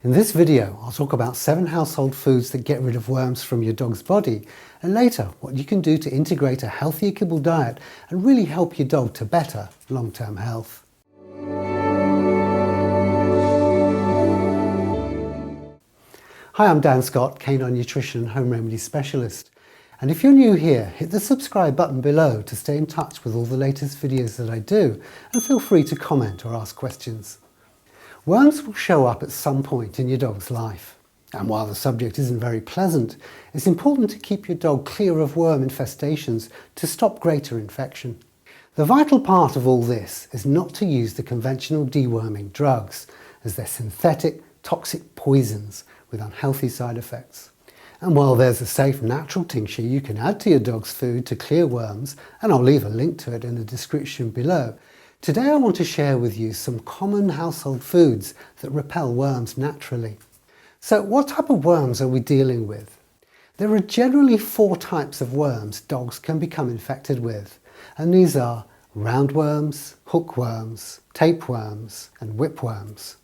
In this video, I'll talk about 7 household foods that get rid of worms from your dog's body, and later what you can do to integrate a healthier kibble diet and really help your dog to better long-term health. Hi, I'm Dan Scott, Canine Nutrition and Home Remedy Specialist. And if you're new here, hit the subscribe button below to stay in touch with all the latest videos that I do, and feel free to comment or ask questions. Worms will show up at some point in your dog's life. And while the subject isn't very pleasant, it's important to keep your dog clear of worm infestations to stop greater infection. The vital part of all this is not to use the conventional deworming drugs, as they're synthetic, toxic poisons with unhealthy side effects. And while there's a safe natural tincture you can add to your dog's food to clear worms, and I'll leave a link to it in the description below, today I want to share with you some common household foods that repel worms naturally. So what type of worms are we dealing with? There are generally 4 types of worms dogs can become infected with, and these are roundworms, hookworms, tapeworms and whipworms.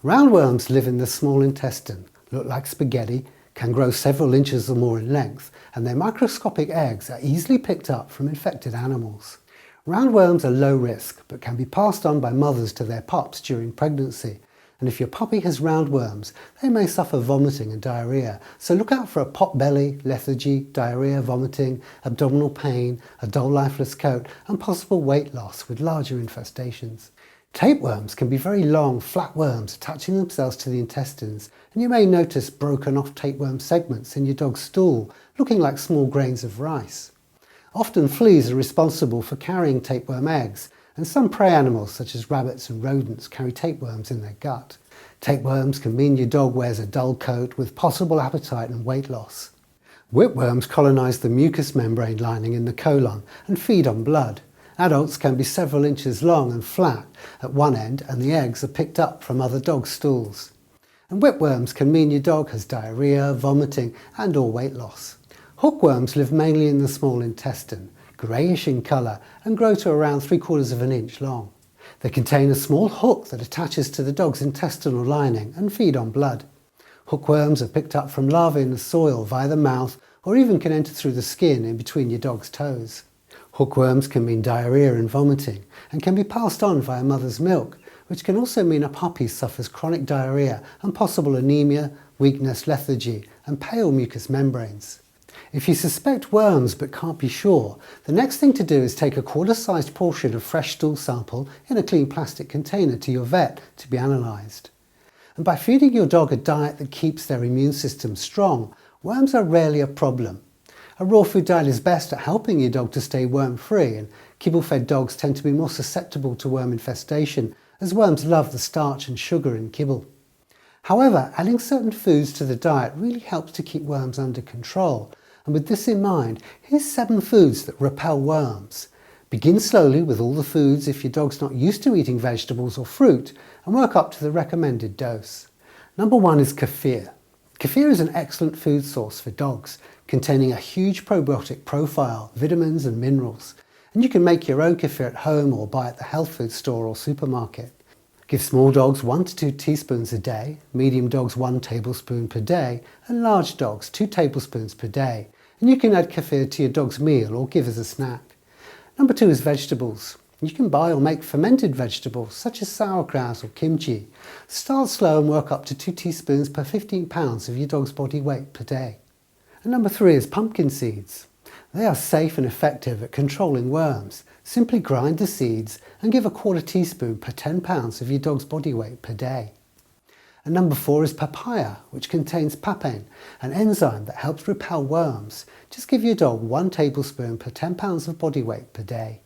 Roundworms live in the small intestine, look like spaghetti, can grow several inches or more in length, and their microscopic eggs are easily picked up from infected animals. Roundworms are low risk, but can be passed on by mothers to their pups during pregnancy. And if your puppy has roundworms, they may suffer vomiting and diarrhea. So look out for a pot belly, lethargy, diarrhea, vomiting, abdominal pain, a dull lifeless coat, and possible weight loss with larger infestations. Tapeworms can be very long, flat worms attaching themselves to the intestines, and you may notice broken off tapeworm segments in your dog's stool, looking like small grains of rice. Often fleas are responsible for carrying tapeworm eggs, and some prey animals such as rabbits and rodents carry tapeworms in their gut. Tapeworms can mean your dog wears a dull coat with possible appetite and weight loss. Whipworms colonize the mucous membrane lining in the colon and feed on blood. Adults can be several inches long and flat at one end, and the eggs are picked up from other dogs' stools. And whipworms can mean your dog has diarrhea, vomiting and/or weight loss. Hookworms live mainly in the small intestine, greyish in colour, and grow to around 3/4 of an inch long. They contain a small hook that attaches to the dog's intestinal lining and feed on blood. Hookworms are picked up from larvae in the soil via the mouth, or even can enter through the skin in between your dog's toes. Hookworms can mean diarrhea and vomiting, and can be passed on via mother's milk, which can also mean a puppy suffers chronic diarrhea and possible anemia, weakness, lethargy, and pale mucous membranes. If you suspect worms but can't be sure, the next thing to do is take a quarter-sized portion of fresh stool sample in a clean plastic container to your vet to be analysed. And by feeding your dog a diet that keeps their immune system strong, worms are rarely a problem. A raw food diet is best at helping your dog to stay worm-free, and kibble-fed dogs tend to be more susceptible to worm infestation, as worms love the starch and sugar in kibble. However, adding certain foods to the diet really helps to keep worms under control. And with this in mind, here's 7 foods that repel worms. Begin slowly with all the foods if your dog's not used to eating vegetables or fruit, and work up to the recommended dose. Number 1 is kefir. Kefir is an excellent food source for dogs, containing a huge probiotic profile, vitamins and minerals. And you can make your own kefir at home or buy at the health food store or supermarket. Give small dogs 1 to 2 teaspoons a day, medium dogs 1 tablespoon per day, and large dogs 2 tablespoons per day. And you can add kefir to your dog's meal or give as a snack. Number 2 is vegetables. You can buy or make fermented vegetables such as sauerkraut or kimchi. Start slow and work up to 2 teaspoons per 15 pounds of your dog's body weight per day. And number 3 is pumpkin seeds. They are safe and effective at controlling worms. Simply grind the seeds and give a 1/4 teaspoon per 10 pounds of your dog's body weight per day. And number 4 is papaya, which contains papain, an enzyme that helps repel worms. Just give your dog 1 tablespoon per 10 pounds of body weight per day.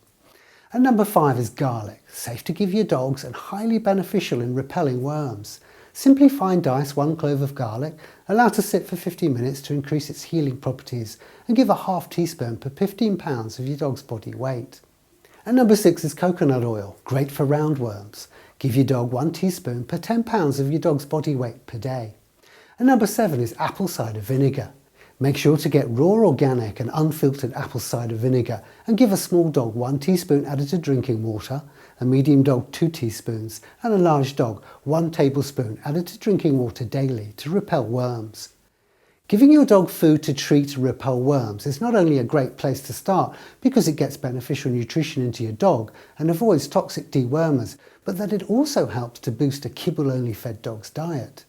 And number 5 is garlic, safe to give your dogs and highly beneficial in repelling worms. Simply fine dice 1 clove of garlic, allow to sit for 15 minutes to increase its healing properties, and give a 1/2 teaspoon per 15 pounds of your dog's body weight. And number 6 is coconut oil, great for roundworms. Give your dog 1 teaspoon per 10 pounds of your dog's body weight per day. And number 7 is apple cider vinegar. Make sure to get raw organic and unfiltered apple cider vinegar and give a small dog 1 teaspoon added to drinking water a medium dog 2 teaspoons, and a large dog 1 tablespoon added to drinking water daily to repel worms. Giving your dog food to treat and repel worms is not only a great place to start because it gets beneficial nutrition into your dog and avoids toxic dewormers, but that it also helps to boost a kibble-only fed dog's diet.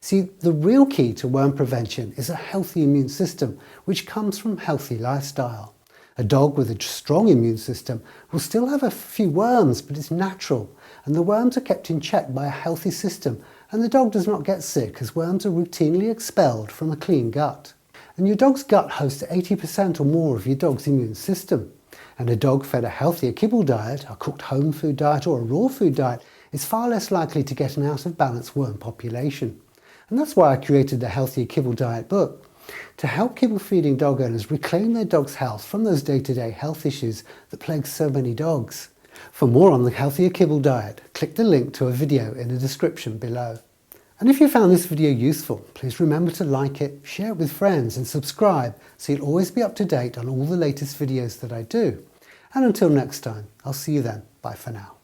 See, the real key to worm prevention is a healthy immune system, which comes from healthy lifestyle. A dog with a strong immune system will still have a few worms, but it's natural, and the worms are kept in check by a healthy system, and the dog does not get sick as worms are routinely expelled from a clean gut. And your dog's gut hosts 80% or more of your dog's immune system. And a dog fed a healthier kibble diet, a cooked home food diet or a raw food diet is far less likely to get an out of balance worm population. And that's why I created the Healthier Kibble Diet book, to help kibble feeding dog owners reclaim their dog's health from those day-to-day health issues that plague so many dogs. For more on the Healthier Kibble Diet, click the link to a video in the description below. And if you found this video useful, please remember to like it, share it with friends and subscribe so you'll always be up to date on all the latest videos that I do. And until next time, I'll see you then. Bye for now.